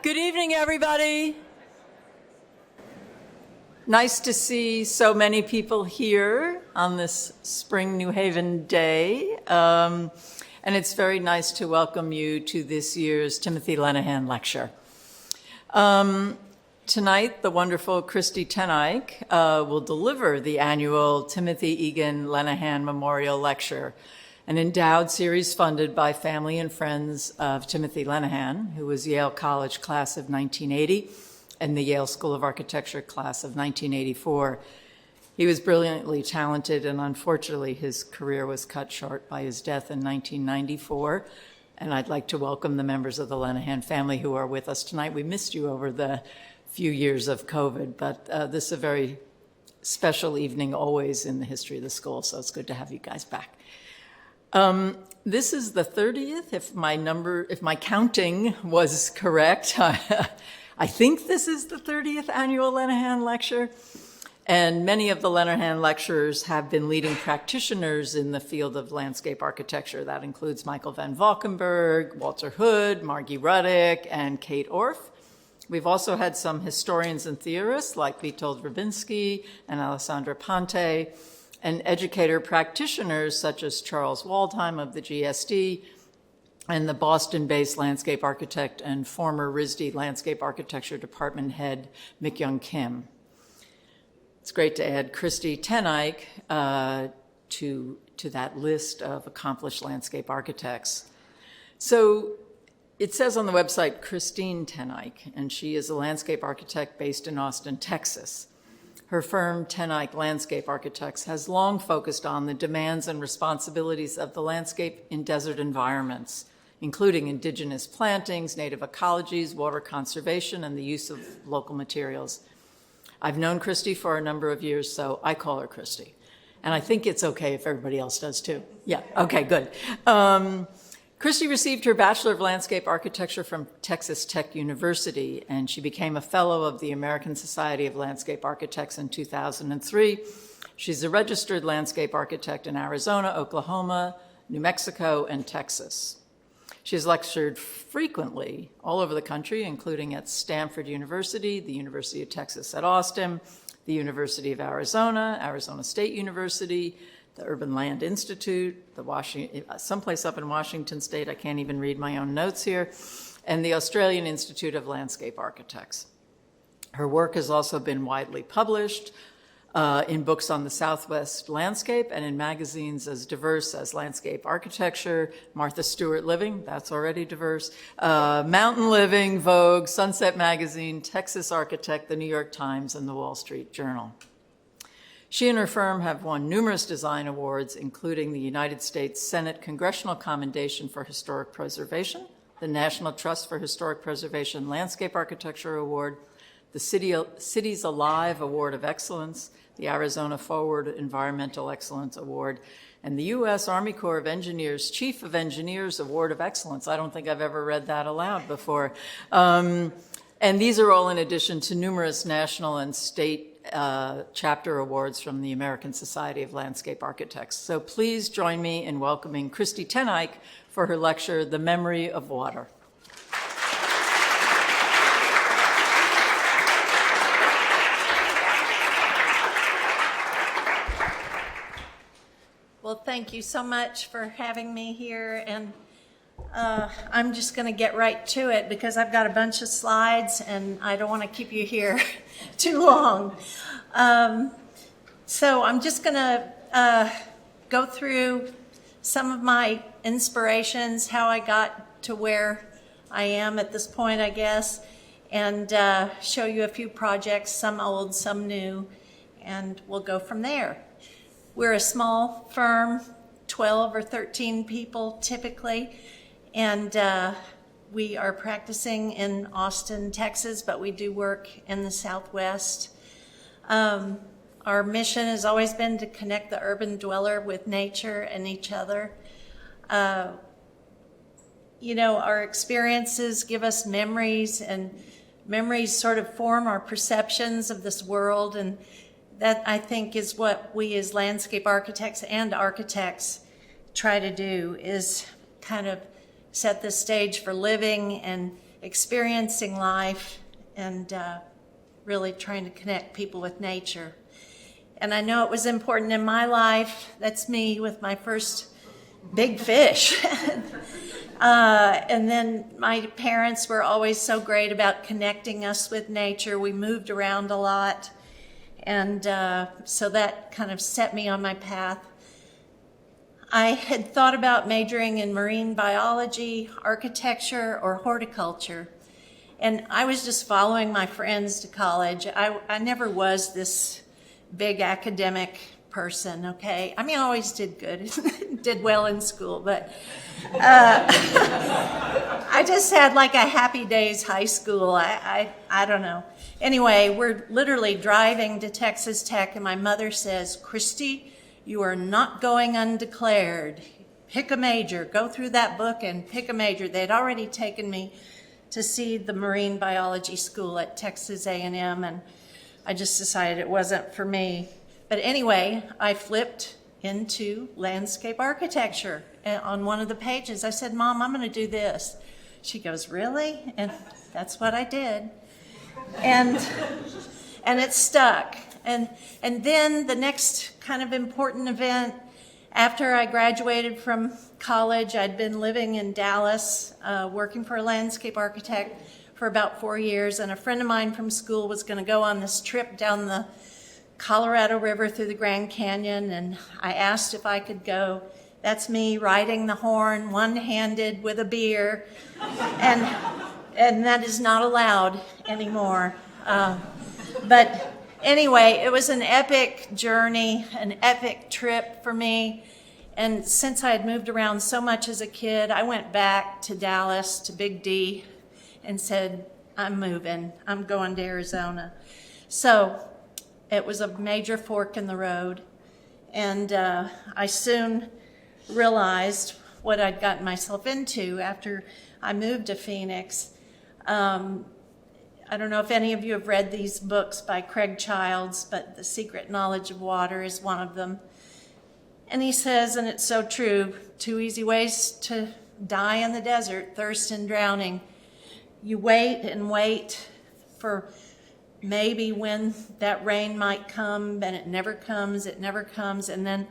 Good evening, everybody. Nice to see so many people here on this spring New Haven day. And it's very nice to welcome you to this year's Timothy Lenahan Lecture. Tonight, the wonderful Ten Eyck will deliver the annual Timothy Egan Lenahan Memorial Lecture, an endowed series funded by family and friends of Timothy Lenahan, who was Yale College class of 1980 and the Yale School of Architecture class of 1984. He was brilliantly talented, and unfortunately his career was cut short by his death in 1994. And I'd like to welcome the members of the Lenahan family who are with us tonight. We missed you over the few years of COVID, but this is a very special evening always in the history of the school, so it's good to have you guys back. This is the 30th, if my counting was correct. I think this is the 30th annual Lenahan Lecture, and many of the Lenahan lecturers have been leading practitioners in the field of landscape architecture. That includes Michael van Valkenburg, Walter Hood, Margie Ruddick, and Kate Orff. We've also had some historians and theorists like Witold Rybinski and Alessandra Ponte, and educator practitioners such as Charles Waldheim of the GSD and the Boston-based landscape architect and former RISD Landscape Architecture Department head, Mik-Young Kim. It's great to add Ten Eyck to that list of accomplished landscape architects. So it says on the website Ten Eyck, and she is a landscape architect based in Austin, Texas. Her firm, Ten Eyck Landscape Architects, has long focused on the demands and responsibilities of the landscape in desert environments, including indigenous plantings, native ecologies, water conservation, and the use of local materials. I've known Christy for a number of years, so I call her Christy. And I think it's okay if everybody else does too. Yeah, okay, good. Christy received her Bachelor of Landscape Architecture from Texas Tech University, and she became a fellow of the American Society of Landscape Architects in 2003. She's a registered landscape architect in Arizona, Oklahoma, New Mexico, and Texas. She's lectured frequently all over the country, including at Stanford University, the University of Texas at Austin, the University of Arizona, Arizona State University, the Urban Land Institute, someplace up in Washington State, I can't even read my own notes here, and the Australian Institute of Landscape Architects. Her work has also been widely published in books on the Southwest landscape and in magazines as diverse as Landscape Architecture, Martha Stewart Living, that's already diverse, Mountain Living, Vogue, Sunset Magazine, Texas Architect, the New York Times, and the Wall Street Journal. She and her firm have won numerous design awards, including the United States Senate Congressional Commendation for Historic Preservation, the National Trust for Historic Preservation Landscape Architecture Award, the Cities Alive Award of Excellence, the Arizona Forward Environmental Excellence Award, and the U.S. Army Corps of Engineers Chief of Engineers Award of Excellence. I don't think I've ever read that aloud before. And these are all in addition to numerous national and state chapter awards from the American Society of Landscape Architects. So please join me in welcoming Ten Eyck for her lecture, The Memory of Water. Well, thank you so much for having me here, and I'm just going to get right to it because I've got a bunch of slides and I don't want to keep you here too long. So I'm just going to go through some of my inspirations, how I got to where I am at this point, I guess, and show you a few projects, some old, some new, and we'll go from there. We're a small firm, 12 or 13 people typically, and we are practicing in Austin, Texas, but we do work in the Southwest. Our mission has always been to connect the urban dweller with nature and each other. You know, our experiences give us memories, and memories sort of form our perceptions of this world, and that, I think, is what we as landscape architects and architects try to do, is kind of set the stage for living and experiencing life and really trying to connect people with nature. And I know it was important in my life. That's me with my first big fish. And then my parents were always so great about connecting us with nature. We moved around a lot. And so that kind of set me on my path. I had thought about majoring in marine biology, architecture, or horticulture. And I was just following my friends to college. I never was this big academic person, okay? I mean, I always did good, did well in school, but I just had like a happy days high school. I don't know. Anyway, we're literally driving to Texas Tech, and my mother says, "Christy, you are not going undeclared. Pick a major. Go through that book and pick a major." They'd already taken me to see the marine biology school at Texas A&M, and I just decided it wasn't for me. But anyway, I flipped into landscape architecture on one of the pages. I said, "Mom, I'm going to do this." She goes, "Really?" And that's what I did. And it stuck. And then the next kind of important event, after I graduated from college, I'd been living in Dallas, working for a landscape architect for about 4 years, and a friend of mine from school was going to go on this trip down the Colorado River through the Grand Canyon, and I asked if I could go. That's me riding the horn, one-handed with a beer, and that is not allowed anymore. But anyway, it was an epic journey, an epic trip for me. And since I had moved around so much as a kid, I went back to Dallas, to Big D, and said, "I'm moving. I'm going to Arizona." So it was a major fork in the road. And I soon realized what I'd gotten myself into after I moved to Phoenix. I don't know if any of you have read these books by Craig Childs, but The Secret Knowledge of Water is one of them. And he says, and it's so true, 2 easy ways to die in the desert: thirst and drowning. You wait and wait for maybe when that rain might come, and it never comes, and then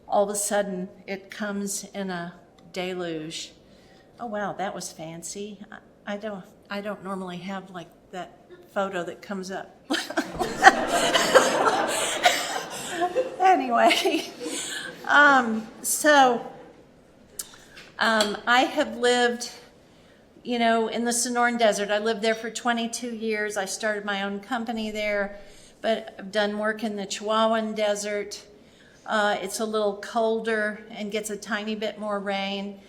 all of a sudden it comes in a deluge. Oh wow, that was fancy. I don't normally have like that photo that comes up. Anyway, I have lived, in the Sonoran Desert. I lived there for 22 years. I started my own company there, but I've done work in the Chihuahuan Desert. It's a little colder and gets a tiny bit more rain.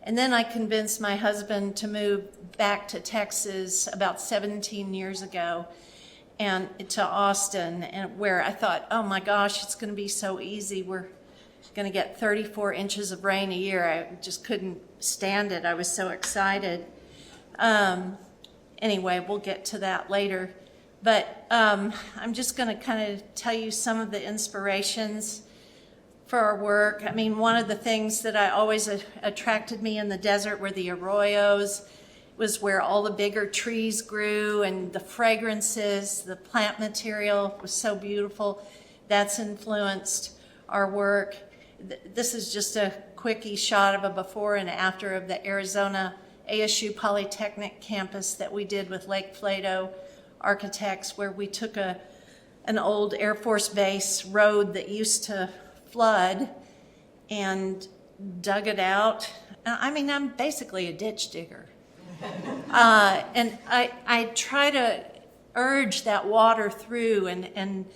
And then I convinced my husband to move back to Texas about 17 years ago, and to Austin, and where I thought, oh my gosh, it's going to be so easy. We're going to get 34 inches of rain a year. I just couldn't stand it. I was so excited. Anyway, we'll get to that later. But I'm just going to kind of tell you some of the inspirations for our work. I mean, one of the things that I always attracted me in the desert were the arroyos. It was where all the bigger trees grew, and the fragrances, the plant material was so beautiful. That's influenced our work. This is just a quickie shot of a before and after of the Arizona ASU Polytechnic campus that we did with Lake Plato architects, where we took an old Air Force Base road that used to flood and dug it out. I mean, I'm basically a ditch digger. And I try to urge that water through and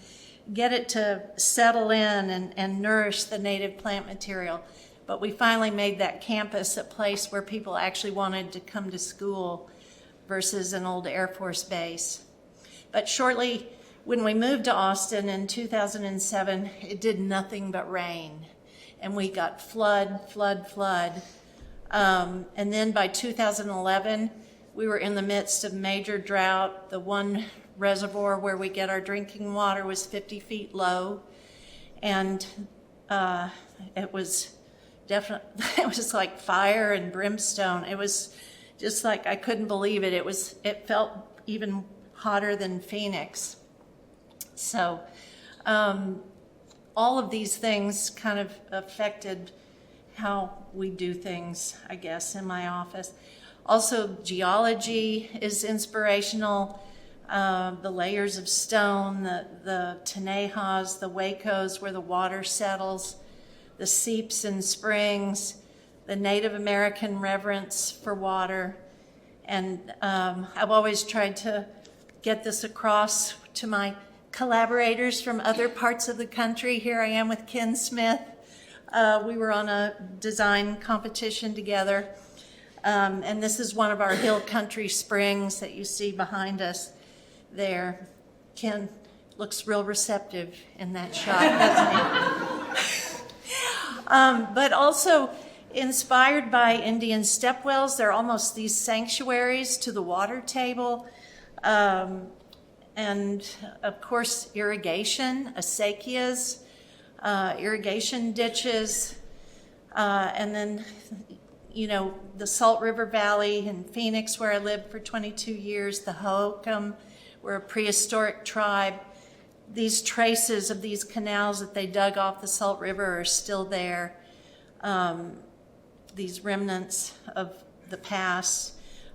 get it to settle in and nourish the native plant material. But we finally made that campus a place where people actually wanted to come to school versus an old Air Force base. But shortly, when we moved to Austin in 2007, it did nothing but rain. And we got flood. And then by 2011, we were in the midst of major drought. The one reservoir where we get our drinking water was 50 feet low. And it was definitely, it was like fire and brimstone. It was just like I couldn't believe it. It felt even hotter than Phoenix. So all of these things kind of affected how we do things, I guess, in my office. Also, geology is inspirational. The layers of stone, the Tenejos, the Huecos where the water settles, the seeps and springs, the Native American reverence for water. And I've always tried to get this across to my collaborators from other parts of the country. Here I am with Ken Smith. We were on a design competition together. And this is one of our hill country springs that you see behind us there. Ken looks real receptive in that shot, doesn't he? But also inspired by Indian stepwells. They're almost these sanctuaries to the water table. And of course, irrigation, acequias, irrigation ditches, and then, the Salt River Valley in Phoenix, where I lived for 22 years, the Hohokam, we're a prehistoric tribe. These traces of these canals that they dug off the Salt River are still there. These remnants of the past.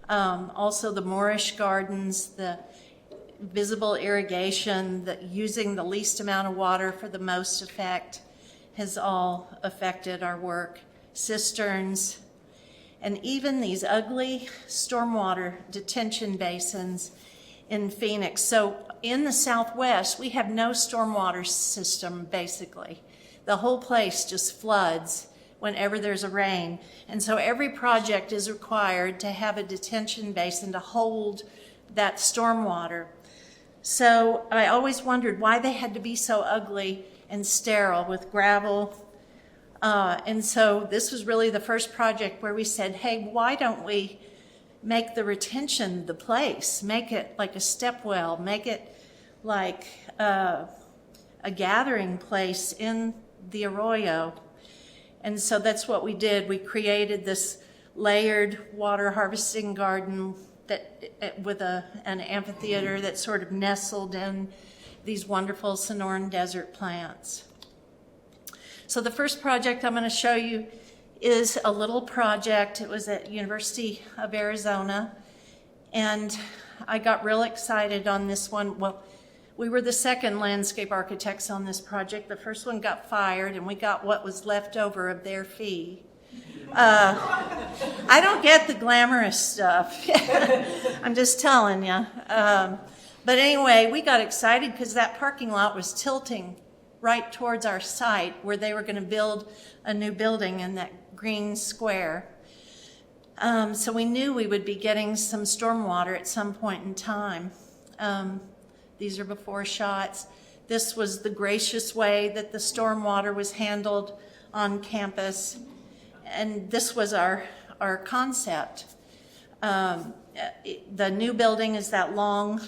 Also the Moorish gardens, the visible irrigation, using the least amount of water for the most effect has all affected our work. Cisterns, and even these ugly stormwater detention basins in Phoenix. So in the Southwest, we have no stormwater system, basically. The whole place just floods whenever there's a rain. And so every project is required to have a detention basin to hold that stormwater. So I always wondered why they had to be so ugly and sterile with gravel. And so this was really the first project where we said, hey, why don't we make the retention the place? Make it like a step well, make it like a gathering place in the arroyo. And so that's what we did. We created this layered water harvesting garden with an amphitheater that sort of nestled in these wonderful Sonoran desert plants. So the first project I'm going to show you is a little project. It was at University of Arizona, and I got real excited on this one. Well, we were the second landscape architects on this project. The first one got fired, and we got what was left over of their fee. I don't get the glamorous stuff. I'm just telling you. But anyway, we got excited because that parking lot was tilting right towards our site where they were going to build a new building in that green square. So we knew we would be getting some stormwater at some point in time. These are before shots. This was the gracious way that the stormwater was handled on campus. And this was our concept. The new building is that long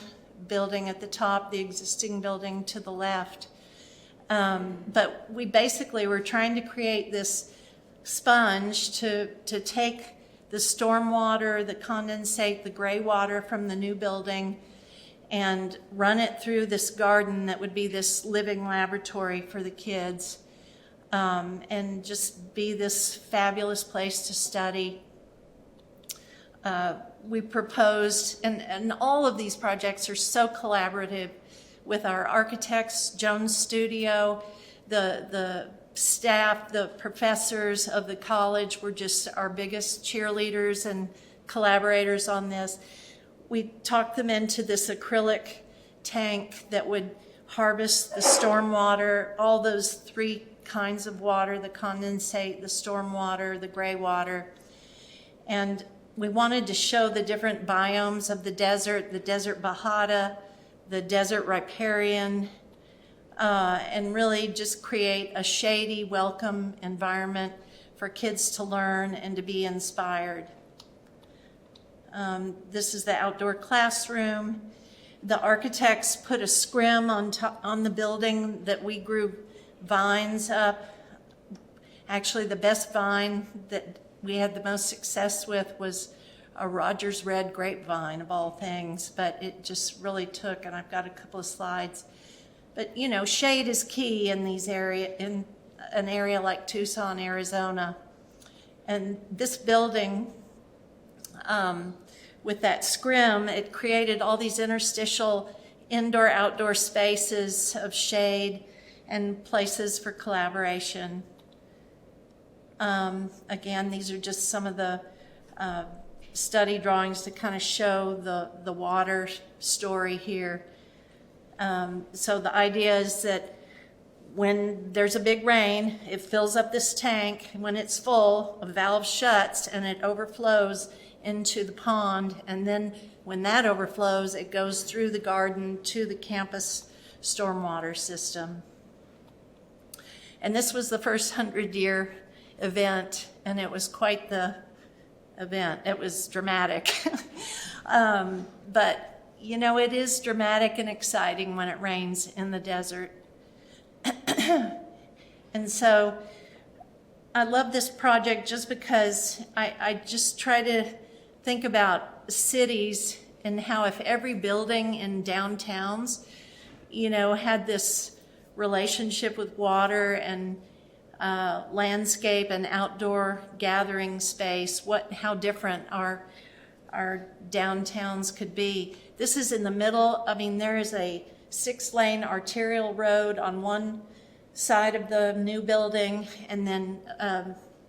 building at the top, the existing building to the left. But we basically were trying to create this sponge to take the stormwater, the condensate, the gray water from the new building and run it through this garden that would be this living laboratory for the kids. And just be this fabulous place to study. We proposed, and all of these projects are so collaborative with our architects, Jones Studio, the staff, the professors of the college were just our biggest cheerleaders and collaborators on this. We talked them into this acrylic tank that would harvest the stormwater, all those three kinds of water, the condensate, the storm water, the gray water. And we wanted to show the different biomes of the desert Bahada, the desert riparian, and really just create a shady, welcome environment for kids to learn and to be inspired. This is the outdoor classroom. The architects put a scrim on the building that we grew vines up. Actually, the best vine that we had the most success with was a Rogers red grapevine of all things, but it just really took, and I've got a couple of slides. But you know, shade is key in in an area like Tucson, Arizona. And this building, with that scrim, it created all these interstitial indoor-outdoor spaces of shade and places for collaboration. Again, these are just some of the study drawings to kind of show the water story here. So the idea is that when there's a big rain, it fills up this tank. When it's full, a valve shuts and it overflows into the pond. And then when that overflows, it goes through the garden to the campus stormwater system. And this was the first 100-year event, and it was quite the event. It was dramatic. But, you know, it is dramatic and exciting when it rains in the desert. And so I love this project just because I just try to think about cities and how if every building in downtowns, you know, had this relationship with water and landscape and outdoor gathering space, how different our downtowns could be. This is in the middle. I mean, there is a 6-lane arterial road on one side of the new building, and then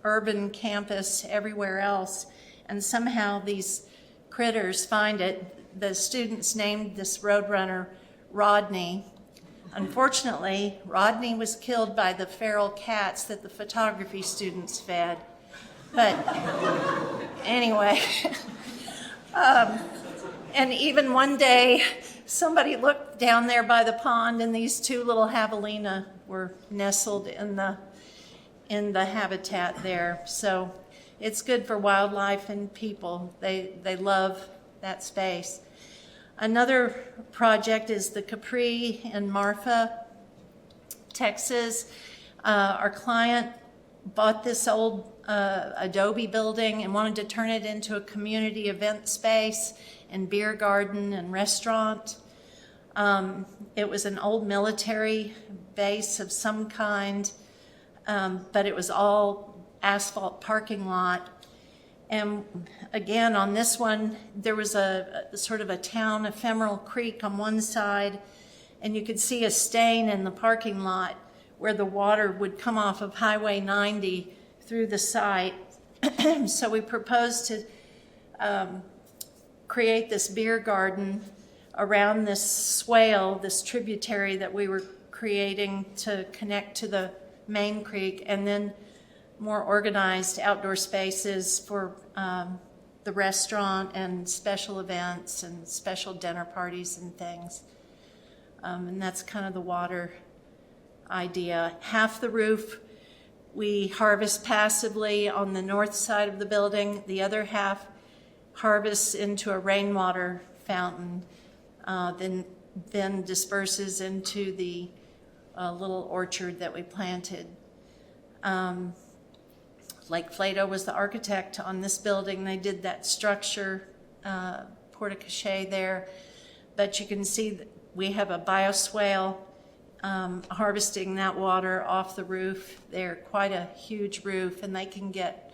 urban campus everywhere else. And somehow these critters find it. The students named this roadrunner Rodney. Unfortunately, Rodney was killed by the feral cats that the photography students fed. But anyway, and even one day, somebody looked down there by the pond, and these 2 little javelina were nestled in the habitat there. So it's good for wildlife and people. They love that space. Another project is the Capri in Marfa, Texas. Our client bought this old adobe building and wanted to turn it into a community event space and beer garden and restaurant. It was an old military base of some kind, but it was all asphalt parking lot. And again, on this one, there was a sort of a town ephemeral creek on one side, and you could see a stain in the parking lot where the water would come off of Highway 90 through the site. So we proposed to create this beer garden around this swale, this tributary that we were creating to connect to the main creek, and then more organized outdoor spaces for the restaurant and special events and special dinner parties and things. And that's kind of the water idea. Half the roof we harvest passively on the north side of the building. The other half harvests into a rainwater fountain, then disperses into the little orchard that we planted. Lake Plato was the architect on this building. They did that structure, porte-cochere there. But you can see that we have a bioswale harvesting that water off the roof. They're quite a huge roof, and they can get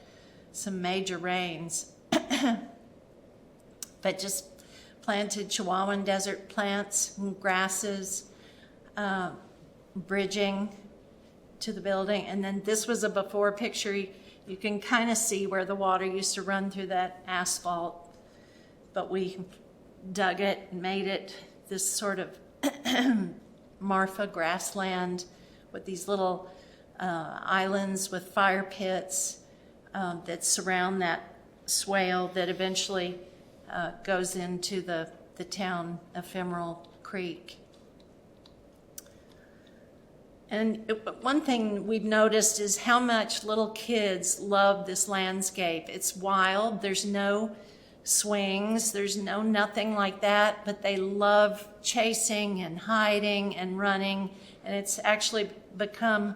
some major rains. But just planted Chihuahuan desert plants and grasses, bridging to the building. And then this was a before picture. You can kind of see where the water used to run through that asphalt, but we dug it and made it this sort of Marfa grassland with these little islands with fire pits that surround that swale that eventually goes into the town ephemeral creek. And one thing we've noticed is how much little kids love this landscape. It's wild. There's no swings. There's nothing like that, but they love chasing and hiding and running. And it's actually become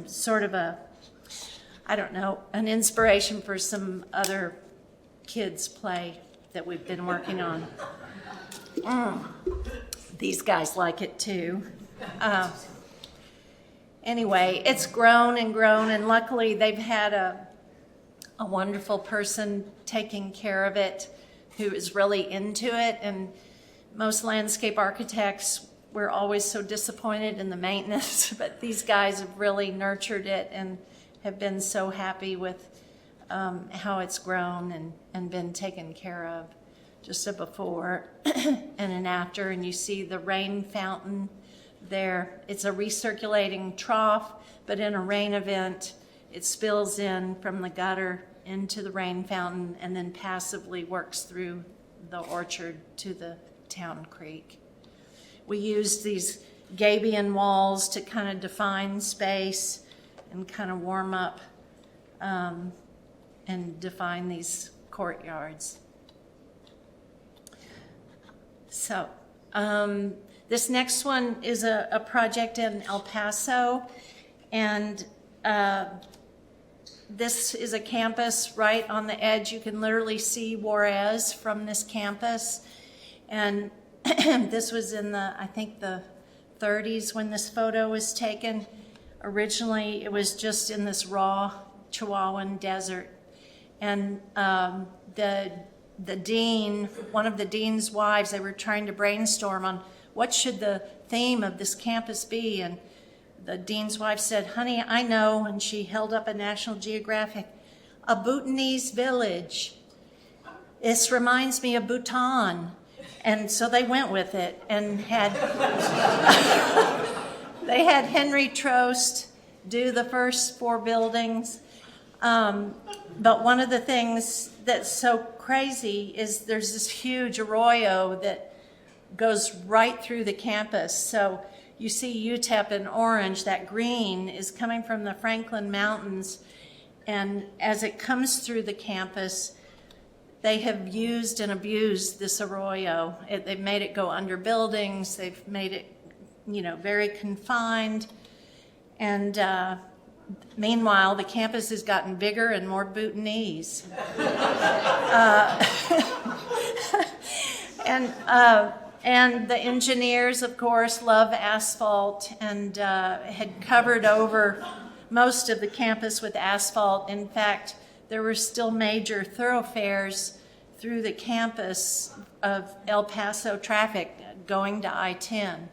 sort of an inspiration for some other kids play that we've been working on. These guys like it too. Anyway, it's grown and grown, and luckily they've had a wonderful person taking care of it who is really into it. And most landscape architects, we're always so disappointed in the maintenance, but these guys have really nurtured it and have been so happy with how it's grown and been taken care of. Just a before and an after, and you see the rain fountain there. It's a recirculating trough, but in a rain event, it spills in from the gutter into the rain fountain and then passively works through the orchard to the town creek. We used these gabion walls to kind of define space and kind of warm up and define these courtyards. So this next one is a project in El Paso, and this is a campus right on the edge. You can literally see Juarez from this campus, and this was in I think the 30s when this photo was taken. Originally, it was just in this raw Chihuahuan desert, and the dean, one of the dean's wives, they were trying to brainstorm on what should the theme of this campus be, and the dean's wife said, "Honey, I know," and she held up a National Geographic, "a Bhutanese village. This reminds me of Bhutan." And so they went with it and had they had Henry Trost do the first 4 buildings. But one of the things that's so crazy is there's this huge arroyo that goes right through the campus. So you see UTEP in orange, that green is coming from the Franklin Mountains. And as it comes through the campus, they have used and abused this arroyo. They've made it go under buildings. They've made it, very confined. And meanwhile, the campus has gotten bigger and more Bhutanese. And the engineers, of course, love asphalt and had covered over most of the campus with asphalt. In fact, there were still major thoroughfares through the campus of El Paso traffic going to I-10.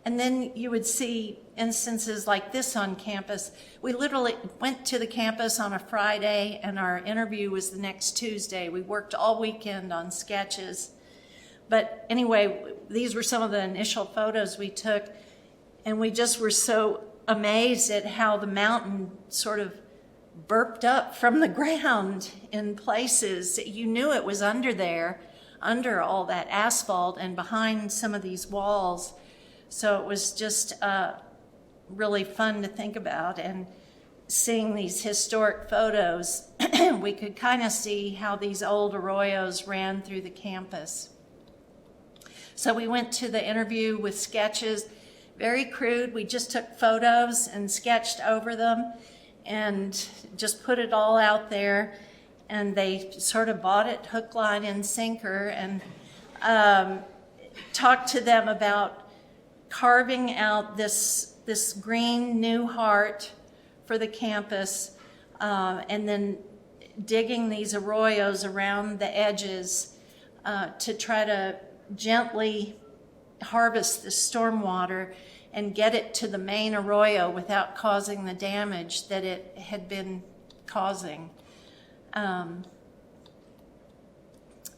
And then you would see instances like this on campus. We literally went to the campus on a Friday, and our interview was the next Tuesday. We worked all weekend on sketches. But anyway, these were some of the initial photos we took, and we just were so amazed at how the mountain sort of burped up from the ground in places. You knew it was under there, under all that asphalt and behind some of these walls. So it was just really fun to think about, and seeing these historic photos, we could kind of see how these old arroyos ran through the campus. So we went to the interview with sketches, very crude. We just took photos and sketched over them and just put it all out there. And they sort of bought it hook, line, and sinker, and talked to them about carving out this green new heart for the campus, and then digging these arroyos around the edges to try to gently harvest the stormwater and get it to the main arroyo without causing the damage that it had been causing. And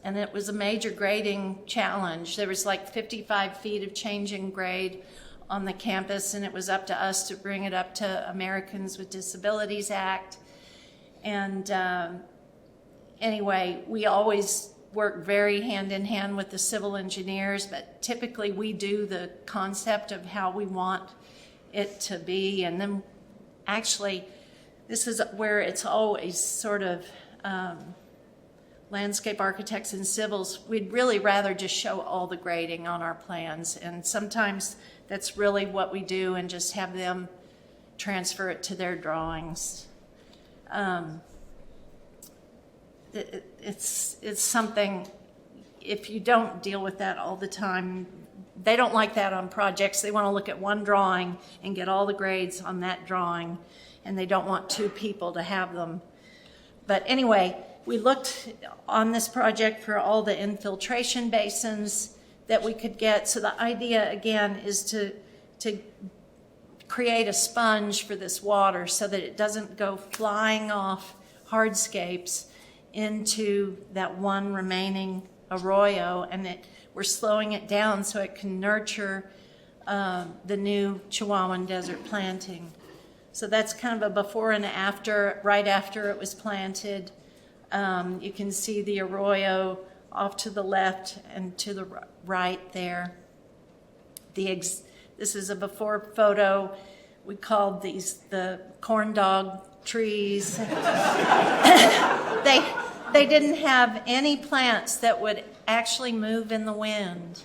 it was a major grading challenge. There was like 55 feet of change in grade on the campus, and it was up to us to bring it up to Americans with Disabilities Act. And anyway, we always work very hand in hand with the civil engineers, but typically we do the concept of how we want it to be. And then actually, this is where it's always sort of landscape architects and civils, we'd really rather just show all the grading on our plans. And sometimes that's really what we do, and just have them transfer it to their drawings. it's something, if you don't deal with that all the time, they don't like that on projects. They want to look at one drawing and get all the grades on that drawing, and they don't want two people to have them. But anyway, we looked on this project for all the infiltration basins that we could get. So the idea, again, is to create a sponge for this water so that it doesn't go flying off hardscapes into that one remaining arroyo, and that we're slowing it down so it can nurture the new Chihuahuan desert planting. So that's kind of a before and after. Right after it was planted, you can see the arroyo off to the left and to the right there. This is a before photo. We called these the corn dog trees. They didn't have any plants that would actually move in the wind.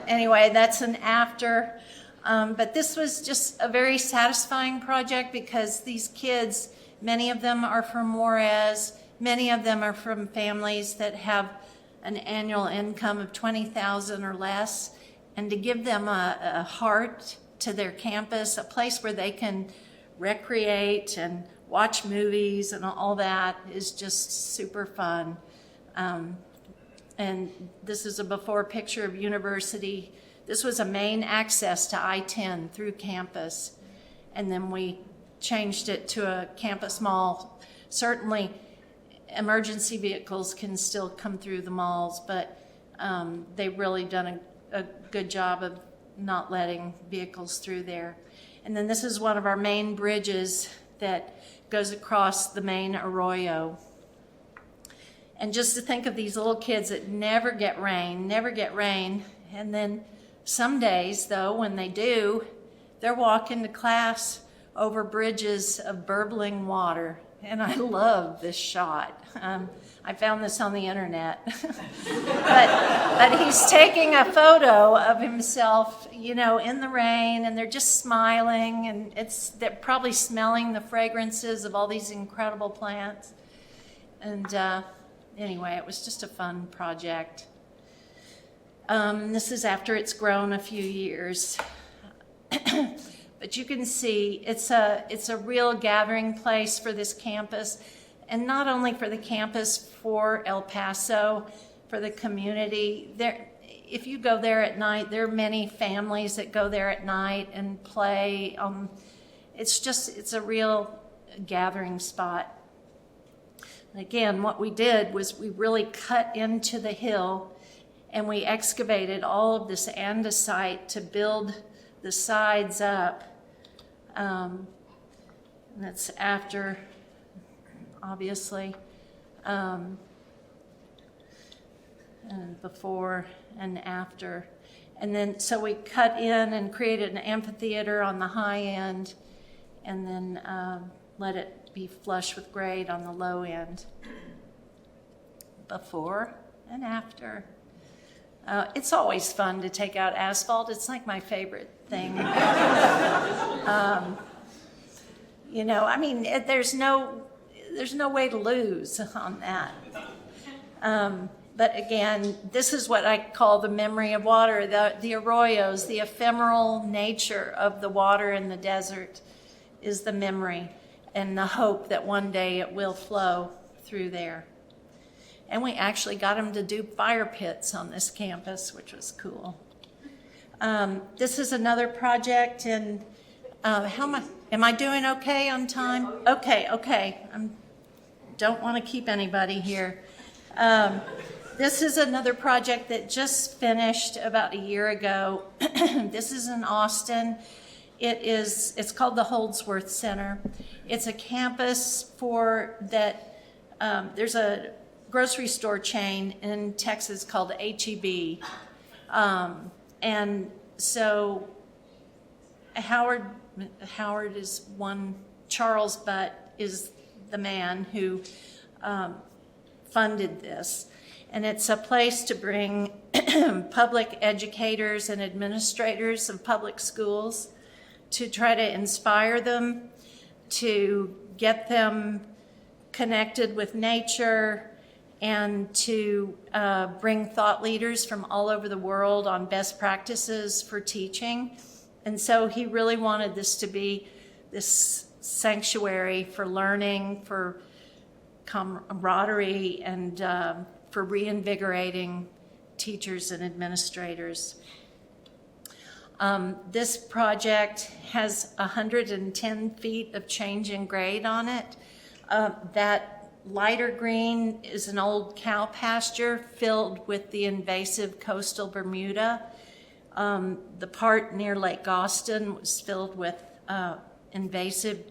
Anyway, that's an after. But this was just a very satisfying project because these kids, many of them are from Juarez, many of them are from families that have an annual income of $20,000 or less, and to give them a heart to their campus, a place where they can recreate and watch movies and all that is just super fun. And this is a before picture of university. This was a main access to I-10 through campus, and then we changed it to a campus mall. Certainly, emergency vehicles can still come through the malls, but they've really done a good job of not letting vehicles through there. And then this is one of our main bridges that goes across the main arroyo. And just to think of these little kids that never get rain, and then some days, though, when they do, they're walking to class over bridges of burbling water. And I love this shot. I found this on the internet. but he's taking a photo of himself, in the rain, and they're just smiling, and they're probably smelling the fragrances of all these incredible plants. And anyway, it was just a fun project. This is after it's grown a few years. But you can see it's a real gathering place for this campus, and not only for the campus, for El Paso, for the community. If you go there at night, there are many families that go there at night and play. It's a real gathering spot. And again, what we did was we really cut into the hill, and we excavated all of this andesite to build the sides up. And that's after, obviously, and before and after. And then, so we cut in and created an amphitheater on the high end, and then let it be flush with grade on the low end. Before and after. It's always fun to take out asphalt. It's like my favorite thing. There's no way to lose on that. But again, this is what I call the memory of water, the arroyos, the ephemeral nature of the water in the desert is the memory and the hope that one day it will flow through there. And we actually got them to do fire pits on this campus, which was cool. This is another project, and am I doing okay on time? Okay. I don't want to keep anybody here. This is another project that just finished about a year ago. This is in Austin. It's called the Holdsworth Center. It's a campus that there's a grocery store chain in Texas called H-E-B. And so Howard is one, Charles Butt is the man who funded this. And it's a place to bring public educators and administrators of public schools to try to inspire them, to get them connected with nature and to bring thought leaders from all over the world on best practices for teaching. And so he really wanted this to be this sanctuary for learning, for camaraderie, and for reinvigorating teachers and administrators. This project has 110 feet of change in grade on it. That lighter green is an old cow pasture filled with the invasive coastal Bermuda. The part near Lake Austin was filled with invasive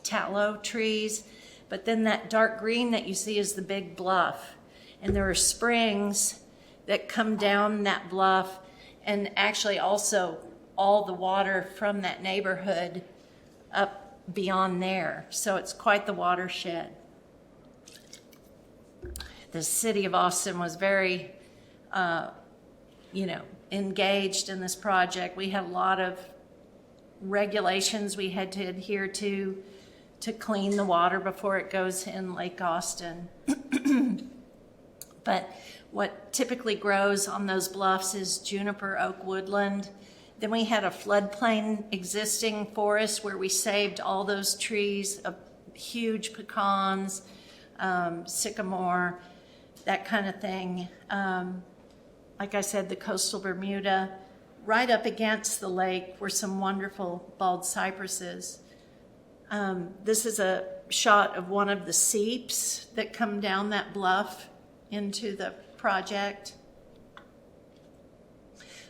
tallow trees. But then that dark green that you see is the big bluff. And there are springs that come down that bluff, and actually also all the water from that neighborhood up beyond there. So it's quite the watershed. The city of Austin was very, engaged in this project. We had a lot of regulations we had to adhere to clean the water before it goes in Lake Austin. But what typically grows on those bluffs is juniper oak woodland. Then we had a floodplain existing forest where we saved all those trees, huge pecans, sycamore, that kind of thing. Like I said, the coastal Bermuda. Right up against the lake were some wonderful bald cypresses. This is a shot of one of the seeps that come down that bluff into the project.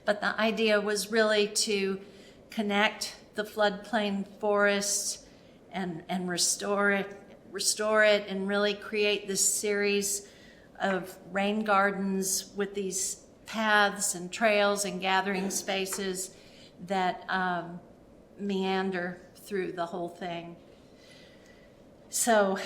But the idea was really to connect the floodplain forests and restore it and really create this series of rain gardens with these paths and trails and gathering spaces that meander through the whole thing. So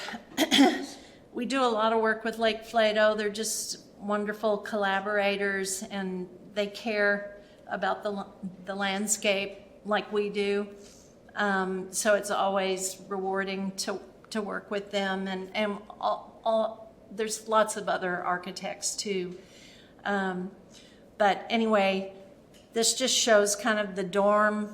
we do a lot of work with Lake Flato. They're just wonderful collaborators, and they care about the landscape like we do. So it's always rewarding to work with them, and there's lots of other architects too. But anyway, this just shows kind of the dorm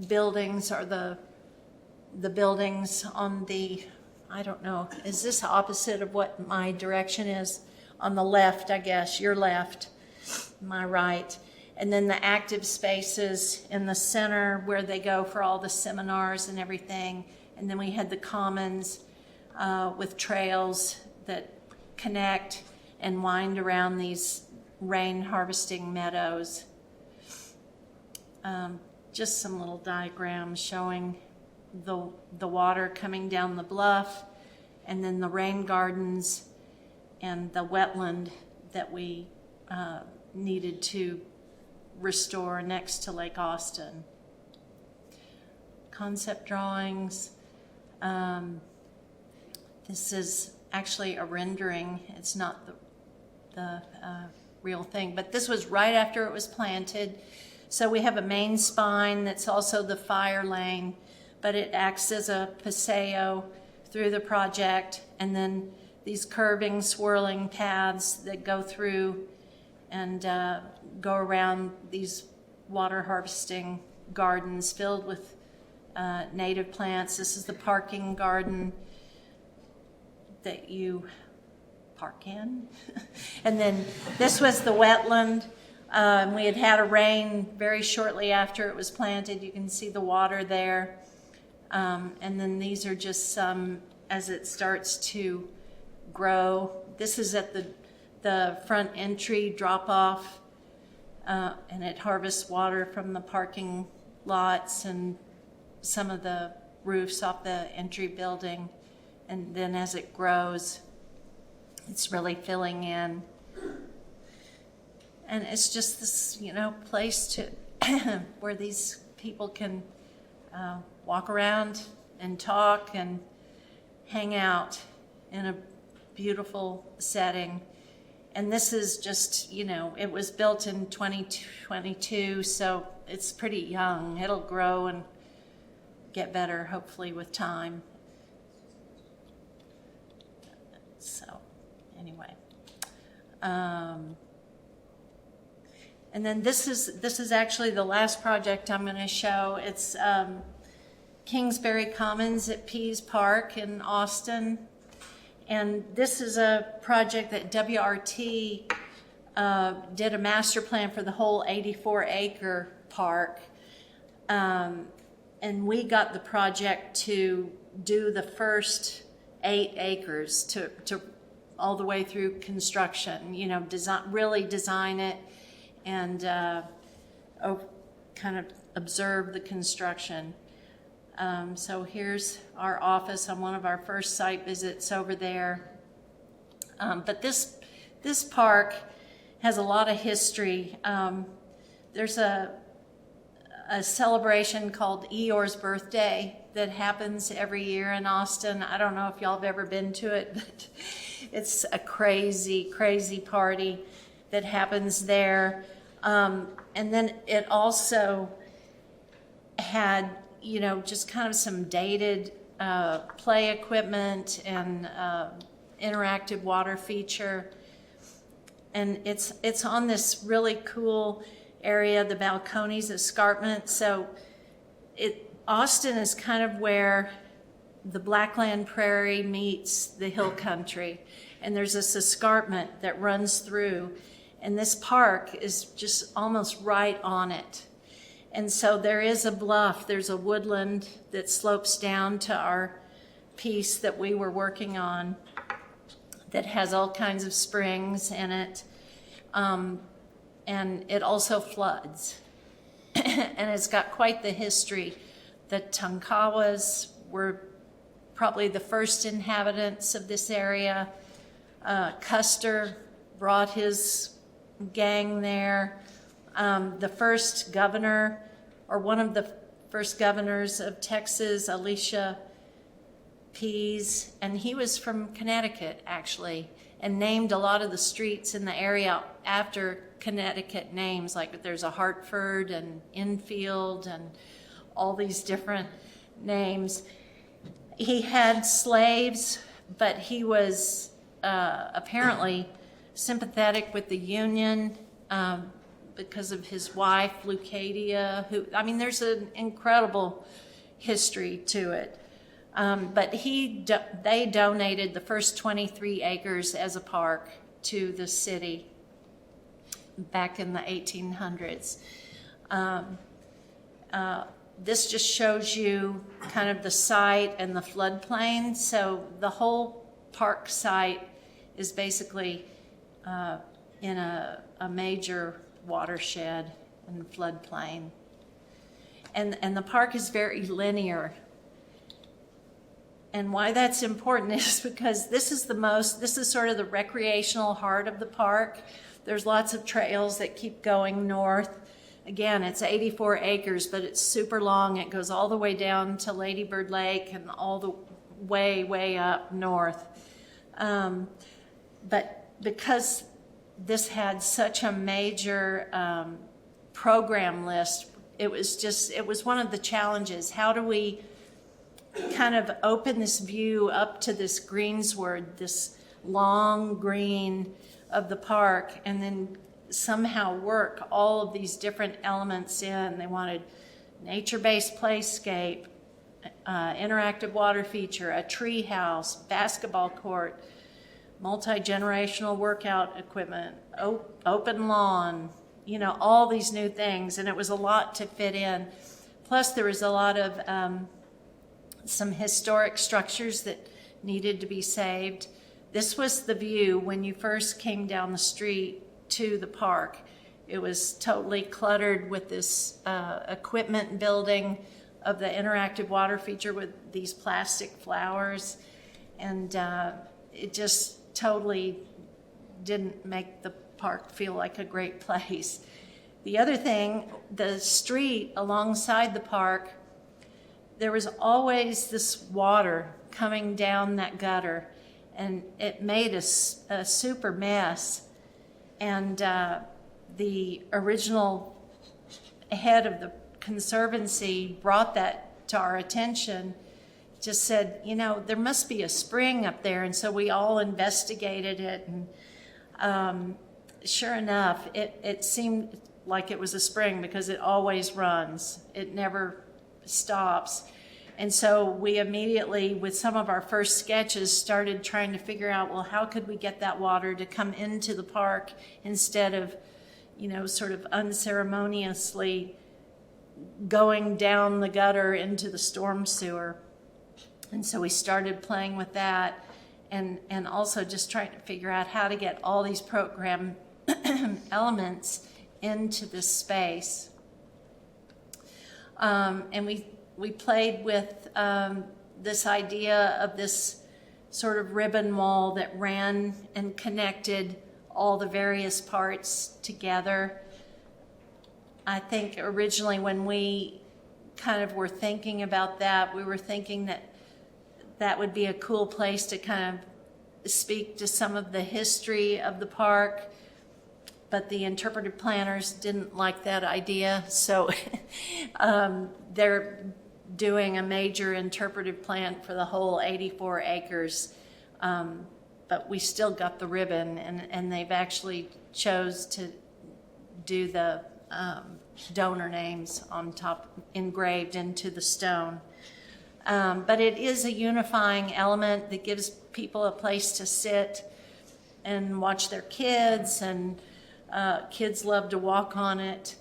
buildings, or the buildings on the, I don't know, is this opposite of what my direction is? On the left, I guess, your left, my right. And then the active spaces in the center where they go for all the seminars and everything. And then we had the commons with trails that connect and wind around these rain harvesting meadows. Just some little diagrams showing the water coming down the bluff, and then the rain gardens and the wetland that we needed to restore next to Lake Austin. Concept drawings. This is actually a rendering. It's not the real thing, but this was right after it was planted. So we have a main spine that's also the fire lane, but it acts as a paseo through the project, and then these curving, swirling paths that go through and go around these water harvesting gardens filled with native plants. This is the parking garden that you park in. And then this was the wetland. We had a rain very shortly after it was planted. You can see the water there. And then these are just some as it starts to grow. This is at the front entry drop-off, and it harvests water from the parking lots and some of the roofs off the entry building. And then as it grows, it's really filling in. And it's just this, place to where these people can walk around and talk and hang out in a beautiful setting. And this is just, it was built in 2022, so it's pretty young. It'll grow and get better, hopefully, with time. So anyway. And then this is actually the last project I'm going to show. It's Kingsbury Commons at Pease Park in Austin. And this is a project that WRT did a master plan for the whole 84-acre park. And we got the project to do the first 8 acres to all the way through construction, you know, really design it and kind of observe the construction. So here's our office on one of our first site visits over there. But this park has a lot of history. There's a celebration called Eeyore's Birthday that happens every year in Austin. I don't know if y'all have ever been to it, but it's a crazy, crazy party that happens there. And then it also had, you know, just kind of some dated play equipment and interactive water feature. And it's on this really cool area, the Balcones Escarpment. So Austin is kind of where the Blackland Prairie meets the hill country. And there's this escarpment that runs through, and this park is just almost right on it. And so there is a bluff, there's a woodland that slopes down to our piece that we were working on that has all kinds of springs in it. And it also floods. And it's got quite the history. The Tonkawas were probably the first inhabitants of this area. Custer brought his gang there. The first governor, or one of the first governors of Texas, Alicia Pease, and he was from Connecticut, actually, and named a lot of the streets in the area after Connecticut names, like there's a Hartford and Enfield and all these different names. He had slaves, but he was apparently sympathetic with the Union because of his wife, Leucadia, there's an incredible history to it. But they donated the first 23 acres as a park to the city back in the 1800s. This just shows you kind of the site and the floodplain. So the whole park site is basically in a major watershed and floodplain. And the park is very linear. And why that's important is because this is sort of the recreational heart of the park. There's lots of trails that keep going north. Again, it's 84 acres, but it's super long. It goes all the way down to Lady Bird Lake and all the way, way up north. But because this had such a major program list, it was one of the challenges. How do we kind of open this view up to this greensward, this long green of the park, and then somehow work all of these different elements in? They wanted nature-based playscape, interactive water feature, a tree house, basketball court, multi-generational workout equipment, open lawn, all these new things. And it was a lot to fit in. Plus there was a lot of some historic structures that needed to be saved. This was the view when you first came down the street to the park. It was totally cluttered with this equipment building of the interactive water feature with these plastic flowers. And it just totally didn't make the park feel like a great place. The other thing, the street alongside the park, there was always this water coming down that gutter, and it made a super mess. And the original head of the conservancy brought that to our attention just said, there must be a spring up there. And so we all investigated it. And sure enough, it seemed like it was a spring because it always runs. It never stops. And so we immediately, with some of our first sketches, started trying to figure out, well, how could we get that water to come into the park instead of, sort of unceremoniously going down the gutter into the storm sewer. And so we started playing with that and also just trying to figure out how to get all these program elements into this space. And we played with this idea of this sort of ribbon wall that ran and connected all the various parts together. I think originally when we kind of were thinking about that, we were thinking that would be a cool place to kind of speak to some of the history of the park, but the interpretive planners didn't like that idea, so they're doing a major interpretive plan for the whole 84 acres, but we still got the ribbon, and they've actually chose to do the donor names on top, engraved into the stone. But it is a unifying element that gives people a place to sit and watch their kids, and kids love to walk on it.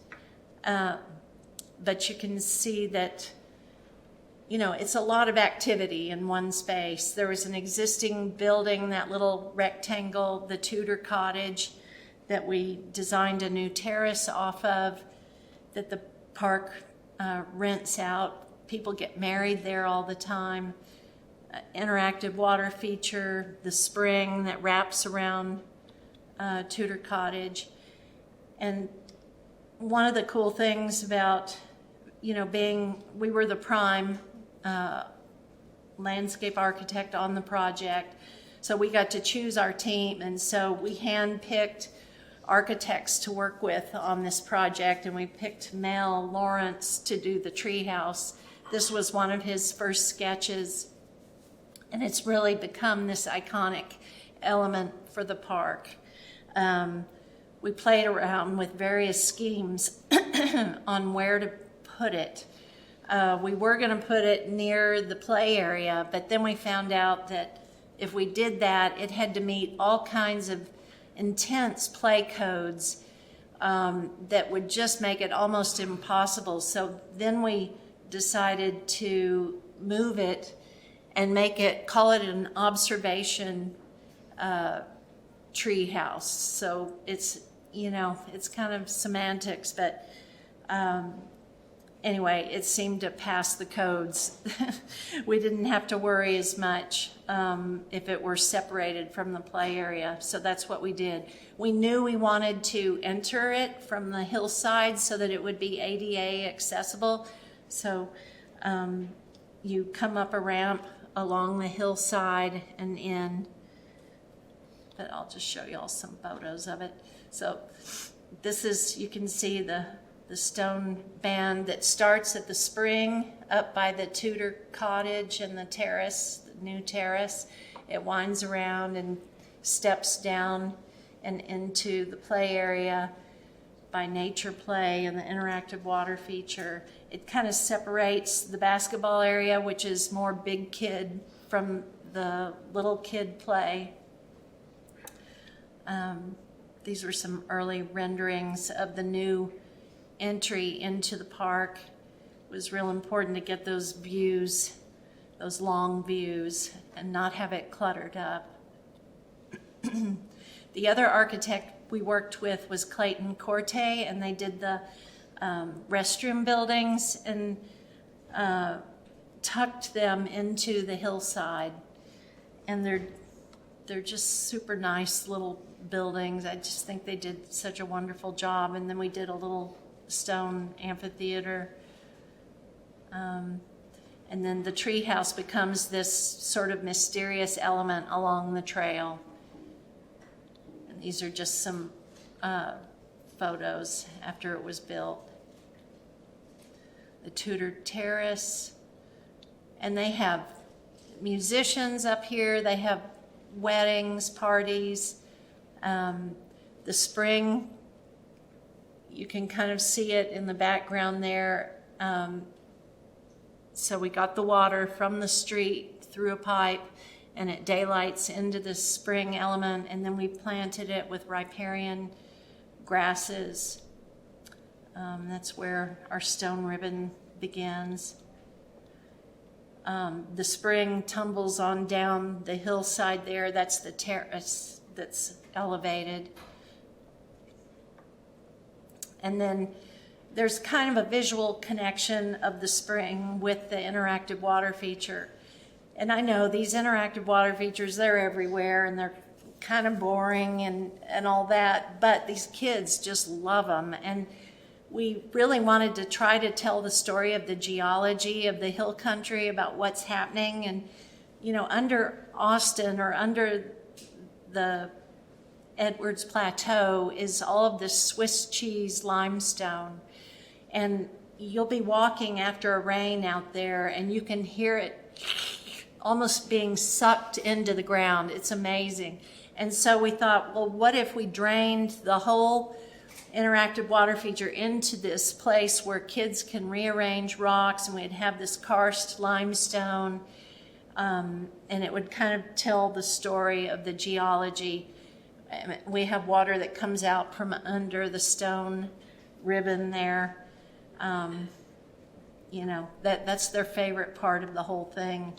But you can see that, it's a lot of activity in one space. There was an existing building, that little rectangle, the Tudor cottage, that we designed a new terrace off of, that the park rents out. People get married there all the time. Interactive water feature, the spring that wraps around Tudor Cottage. And one of the cool things about, we were the prime landscape architect on the project, so we got to choose our team, and so we handpicked architects to work with on this project, and we picked Mel Lawrence to do the treehouse. This was one of his first sketches, and it's really become this iconic element for the park. We played around with various schemes on where to put it. We were going to put it near the play area, but then we found out that if we did that, it had to meet all kinds of intense play codes that would just make it almost impossible. So then we decided to move it and call it an observation tree house. So it's kind of semantics, but anyway, it seemed to pass the codes. We didn't have to worry as much if it were separated from the play area. So that's what we did. We knew we wanted to enter it from the hillside so that it would be ADA accessible. So you come up a ramp along the hillside and in. But I'll just show you all some photos of it. So this is, you can see the stone band that starts at the spring up by the Tudor cottage and the terrace, the new terrace. It winds around and steps down and into the play area by Nature Play and the interactive water feature. It kind of separates the basketball area, which is more big kid, from the little kid play. These were some early renderings of the new entry into the park. It was real important to get those views, those long views, and not have it cluttered up. The other architect we worked with was Clayton Corte, and they did the restroom buildings and tucked them into the hillside. And they're just super nice little buildings. I just think they did such a wonderful job. And then we did a little stone amphitheater. And then the treehouse becomes this sort of mysterious element along the trail. And these are just some photos after it was built. The Tudor Terrace. And they have musicians up here. They have weddings, parties. The spring, you can kind of see it in the background there. So we got the water from the street through a pipe, and it daylights into the spring element, and then we planted it with riparian grasses. That's where our stone ribbon begins. The spring tumbles on down the hillside there. That's the terrace that's elevated. And then there's kind of a visual connection of the spring with the interactive water feature. And I know these interactive water features, they're everywhere and they're kind of boring and all that, but these kids just love them. And we really wanted to try to tell the story of the geology of the hill country, about what's happening. And, you know, under Austin or under the Edwards Plateau is all of this Swiss cheese limestone. And you'll be walking after a rain out there and you can hear it almost being sucked into the ground. It's amazing. And so we thought, well, what if we drained the whole interactive water feature into this place where kids can rearrange rocks, and we'd have this karst limestone, and it would kind of tell the story of the geology. We have water that comes out from under the stone ribbon there. You know, that's their favorite part of the whole thing,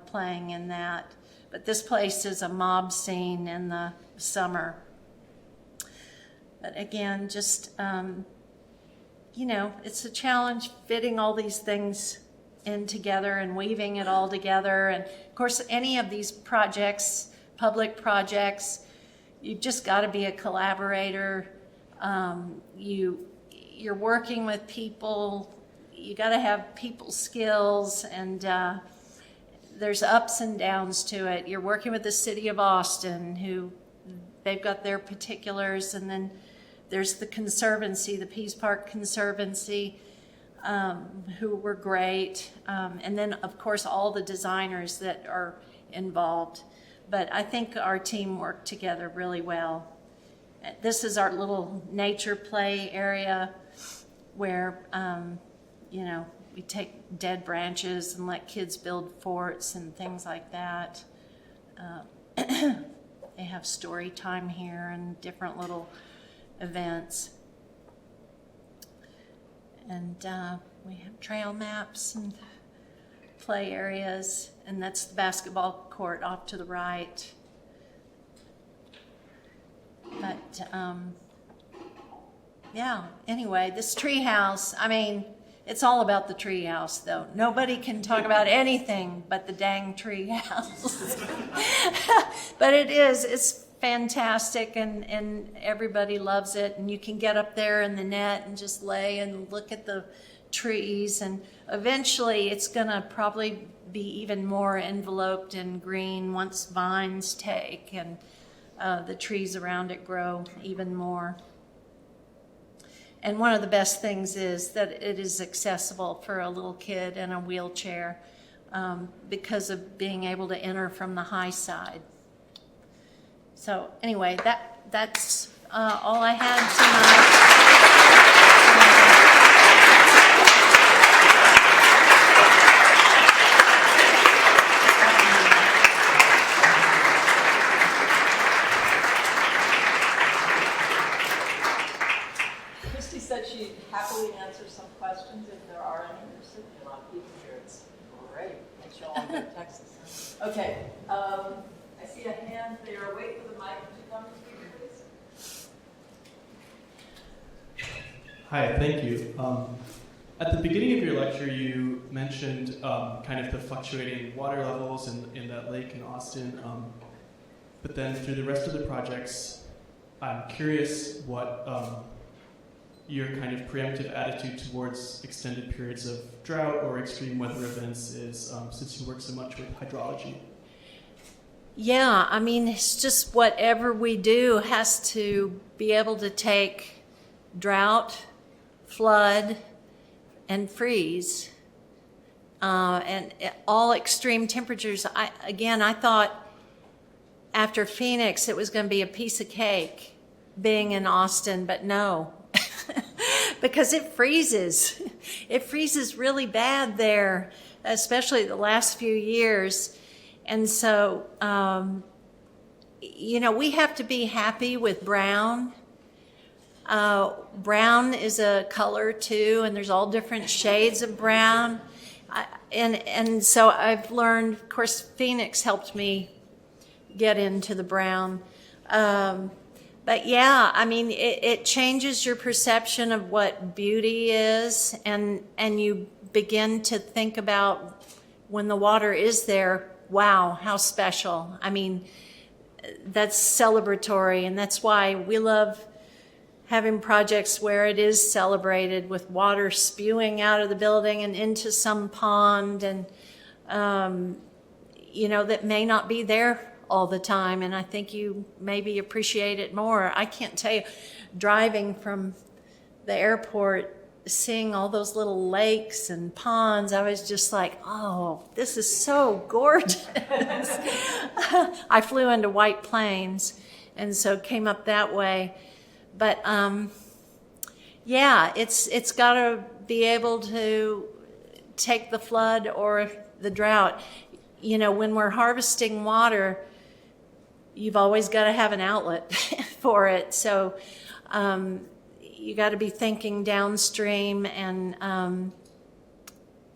playing in that. But this place is a mob scene in the summer. But again, just, you know, it's a challenge fitting all these things in together and weaving it all together. And of course, any of these projects, public projects, you've just got to be a collaborator. You're working with people. You got to have people skills, and there's ups and downs to it. You're working with the city of Austin, who they've got their particulars, and then there's the Conservancy, the Peace Park Conservancy, who were great, and then of course all the designers that are involved. But I think our team worked together really well. This is our little nature play area where, you know, we take dead branches and let kids build forts and things like that. They have story time here and different little events. And we have trail maps and play areas, and that's the basketball court off to the right. But yeah, anyway, this tree house, I mean, it's all about the tree house, though. Nobody can talk about anything but the dang tree house. But it's fantastic, and everybody loves it. And you can get up there in the net and just lay and look at the trees. And eventually it's going to probably be even more enveloped in green once vines take and the trees around it grow even more. And one of the best things is that it is accessible for a little kid in a wheelchair because of being able to enter from the high side. So anyway, that's all I had tonight. Christy said she'd happily answer some questions if there are any. There's certainly a lot of people here. It's great. Makes you all go to Texas. Okay. I see a hand there. Wait for the mic to come to you, please. Hi, thank you. At the beginning of your lecture, you mentioned kind of the fluctuating water levels in that lake in Austin. But then through the rest of the projects, I'm curious what your kind of preemptive attitude towards extended periods of drought or extreme weather events is, since you work so much with hydrology. Yeah, I mean, it's just whatever we do has to be able to take drought, flood, and freeze and all extreme temperatures. I thought after Phoenix it was going to be a piece of cake being in Austin, but no, because it freezes. It freezes really bad there, especially the last few years. And so, we have to be happy with brown. Brown is a color too, and there's all different shades of brown. And so I've learned, of course, Phoenix helped me get into the brown. But yeah, I mean, it changes your perception of what beauty is, and you begin to think about when the water is there, wow, how special. I mean, that's celebratory, and that's why we love having projects where it is celebrated with water spewing out of the building and into some pond, and that may not be there all the time, and I think you maybe appreciate it more. I can't tell you, driving from the airport, seeing all those little lakes and ponds, I was just like, oh, this is so gorgeous. I flew into White Plains, and so came up that way. But yeah, it's got to be able to take the flood or the drought. When we're harvesting water, you've always got to have an outlet for it. So you got to be thinking downstream and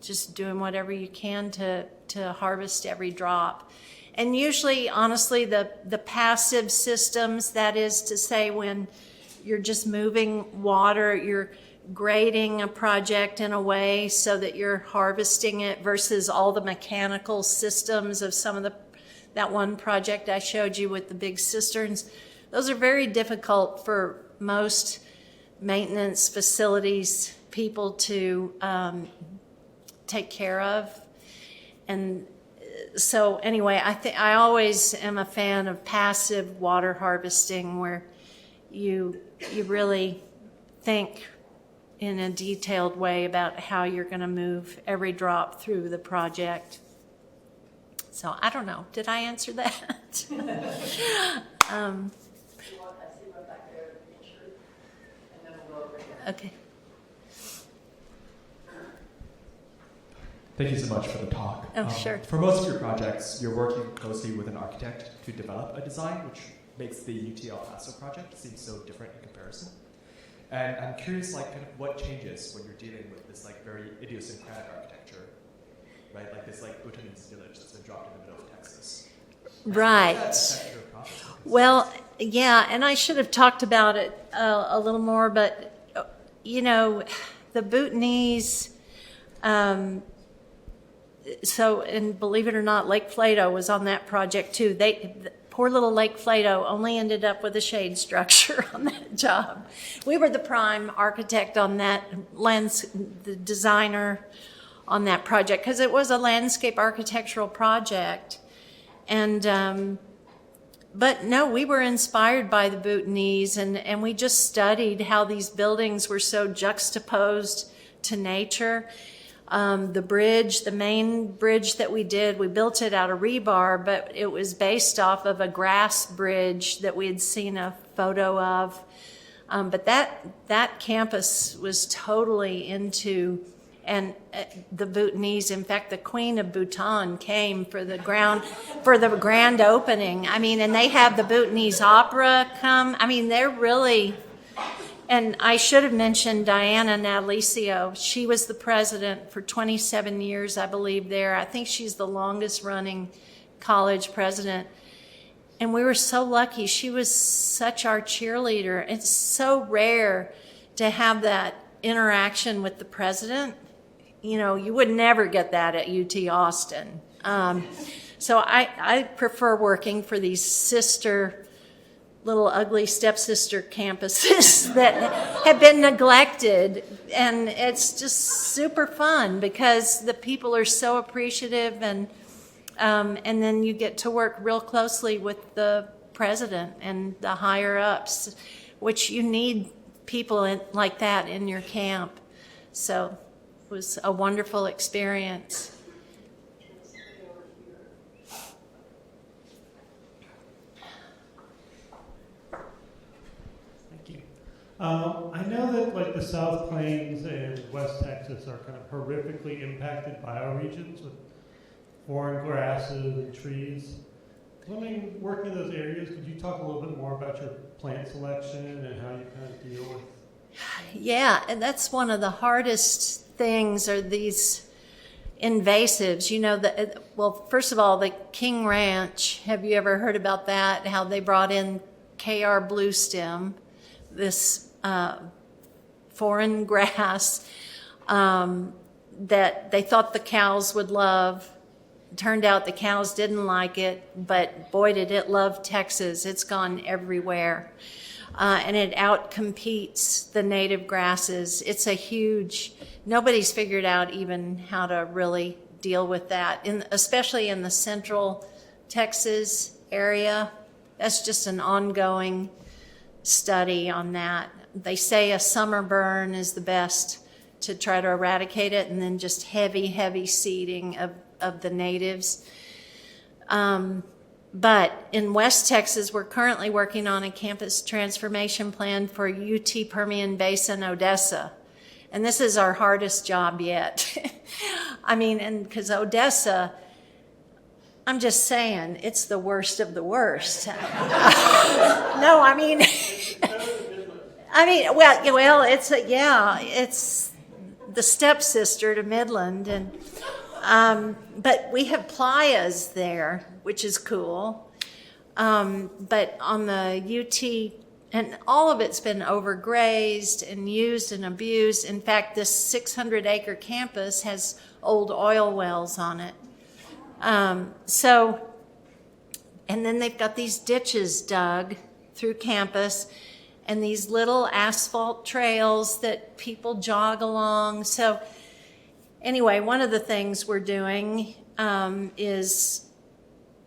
just doing whatever you can to harvest every drop. And usually, honestly, the passive systems, that is to say, when you're just moving water, you're grading a project in a way so that you're harvesting it, versus all the mechanical systems of that one project I showed you with the big cisterns. Those are very difficult for most maintenance facilities people to take care of. And so anyway, I always am a fan of passive water harvesting, where you really think in a detailed way about how you're going to move every drop through the project. So I don't know. Did I answer that? Okay. Thank you so much for the talk. Oh, sure. For most of your projects, you're working closely with an architect to develop a design, which makes the UT El Paso project seem so different in comparison. And I'm curious, kind of what changes when you're dealing with this, very idiosyncratic architecture, right? Like this, Bhutanese village that's been dropped in the middle of Texas. Right. Well, yeah, and I should have talked about it a little more, but, the Bhutanese, and believe it or not, Lake Plato was on that project too. Poor little Lake Plato only ended up with a shade structure on that job. We were the prime architect on that, the designer on that project, because it was a landscape architectural project. And but no, we were inspired by the Bhutanese, and we just studied how these buildings were so juxtaposed to nature. The main bridge that we did, we built it out of rebar, but it was based off of a grass bridge that we had seen a photo of. But that campus was totally into, and the Bhutanese, in fact, the Queen of Bhutan came for the grand opening. I mean, and they have the Bhutanese opera come. I mean, they're really. And I should have mentioned Diana Natalicio. She was the president for 27 years, I believe, there. I think she's the longest running college president. And we were so lucky. She was such our cheerleader. It's so rare to have that interaction with the president. You would never get that at UT Austin. So I prefer working for these little ugly stepsister campuses that have been neglected, and it's just super fun because the people are so appreciative, and then you get to work real closely with the president and the higher ups, which you need people like that in your camp. So it was a wonderful experience. I know that like the South Plains and West Texas are kind of horrifically impacted bioregions with foreign grasses and trees. I was wondering, working in those areas, could you talk a little bit more about your plant selection and how you kind of deal with? Yeah, and that's one of the hardest things are these invasives. You know, well, first of all, the King Ranch, have you ever heard about that? How they brought in KR bluestem, this foreign grass that they thought the cows would love. Turned out the cows didn't like it, but boy, did it love Texas. It's gone everywhere. And it outcompetes the native grasses. It's a huge, nobody's figured out even how to really deal with that, especially in the central Texas area. That's just an ongoing study on that. They say a summer burn is the best to try to eradicate it, and then just heavy seeding of the natives. But in West Texas, we're currently working on a campus transformation plan for UT Permian Basin, Odessa. And this is our hardest job yet. I mean, and because Odessa, I'm just saying, it's the worst of the worst. No, I mean, well, it's the stepsister to Midland, and but we have playas there, which is cool. But on the UT, and all of it's been overgrazed and used and abused. In fact, this 600-acre campus has old oil wells on it. So, and then they've got these ditches dug through campus and these little asphalt trails that people jog along. So anyway, one of the things we're doing is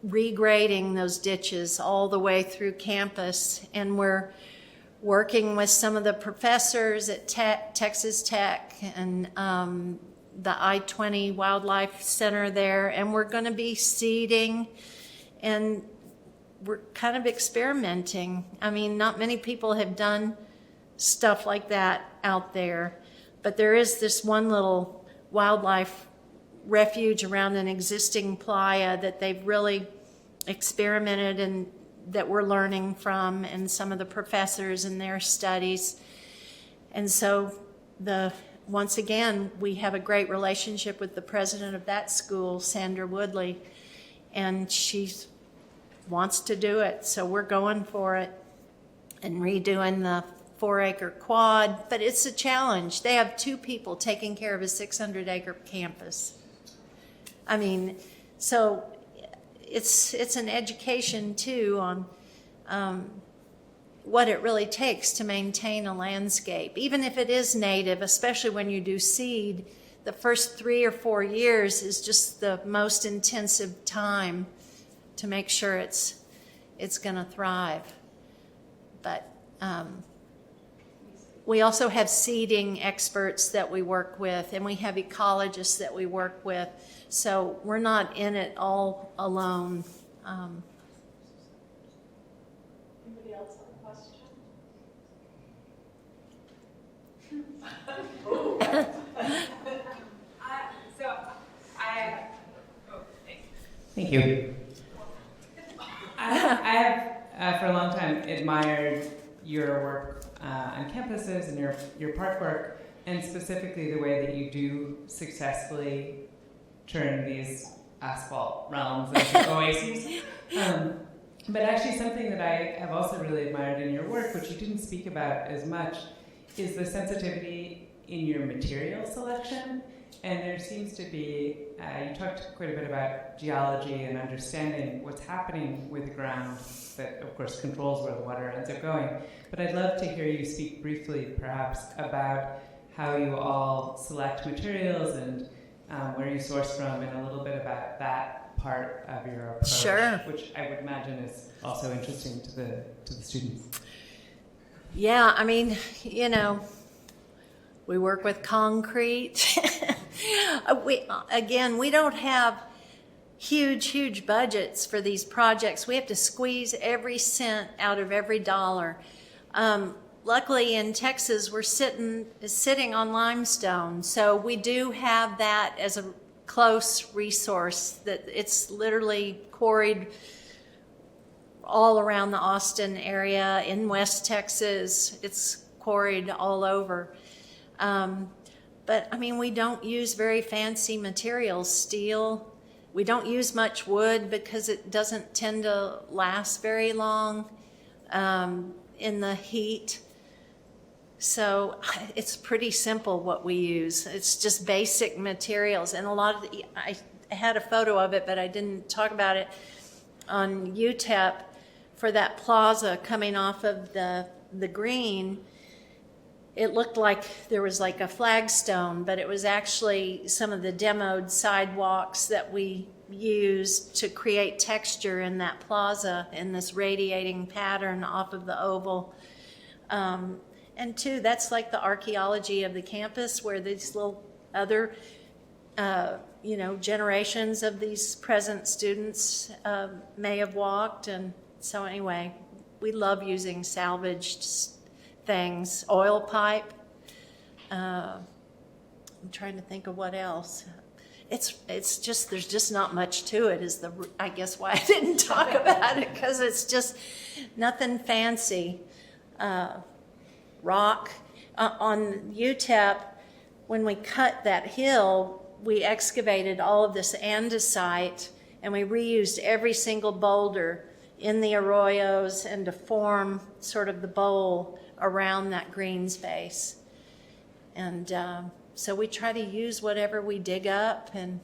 regrading those ditches all the way through campus, and we're working with some of the professors at Texas Tech and the I-20 Wildlife Center there, and we're going to be seeding, and we're kind of experimenting. I mean, not many people have done stuff like that out there, but there is this one little wildlife refuge around an existing playa that they've really experimented and that we're learning from, and some of the professors in their studies. And so once again, we have a great relationship with the president of that school, Sandra Woodley, and she wants to do it, so we're going for it and redoing the 4-acre quad. But it's a challenge. They have 2 people taking care of a 600-acre campus. I mean, so it's an education too on what it really takes to maintain a landscape, even if it is native. Especially when you do seed, the first 3 or 4 years is just the most intensive time to make sure it's going to thrive. But we also have seeding experts that we work with, and we have ecologists that we work with. So we're not in it all alone. Anybody else have a question? Thank you. I have for a long time admired your work on campuses and your park work, and specifically the way that you do successfully turn these asphalt realms into oases. But actually something that I have also really admired in your work, which you didn't speak about as much, is the sensitivity in your material selection. And there seems to be, you talked quite a bit about geology and understanding what's happening with the ground that, of course, controls where the water ends up going. But I'd love to hear you speak briefly, perhaps, about how you all select materials and where you source from, and a little bit about that part of your approach, Sure. which I would imagine is also interesting to the students. Yeah, I mean, we work with concrete. We don't have huge budgets for these projects. We have to squeeze every cent out of every dollar. luckily in Texas, we're sitting on limestone. So we do have that as a close resource, that it's literally quarried all around the Austin area. In West Texas, it's quarried all over. But I mean, we don't use very fancy materials, steel. We don't use much wood because it doesn't tend to last very long in the heat. So it's pretty simple what we use. It's just basic materials. And a lot of I had a photo of it, but I didn't talk about it on UTEP for that plaza coming off of the green. It looked like there was like a flagstone, but it was actually some of the demoed sidewalks that we used to create texture in that plaza in this radiating pattern off of the oval. And two, that's like the archaeology of the campus, where these little other, generations of these present students may have walked. And so anyway, we love using salvaged things. Oil pipe. I'm trying to think of what else. It's just, there's just not much to it, is I guess why I didn't talk about it, because it's just nothing fancy. Rock. On UTEP, when we cut that hill, we excavated all of this andesite, and we reused every single boulder in the arroyos and to form sort of the bowl around that green space. And so we try to use whatever we dig up. And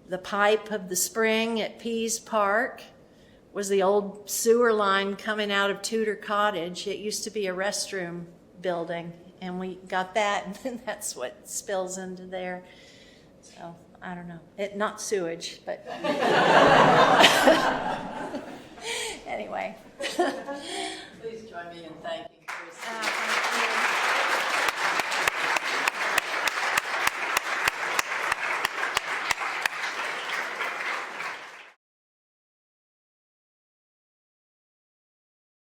the pipe of the spring at Pease Park was the old sewer line coming out of Tudor Cottage. It used to be a restroom building, and we got that, and then that's what spills into there. So I don't know. Not sewage, but anyway. Please join me in thanking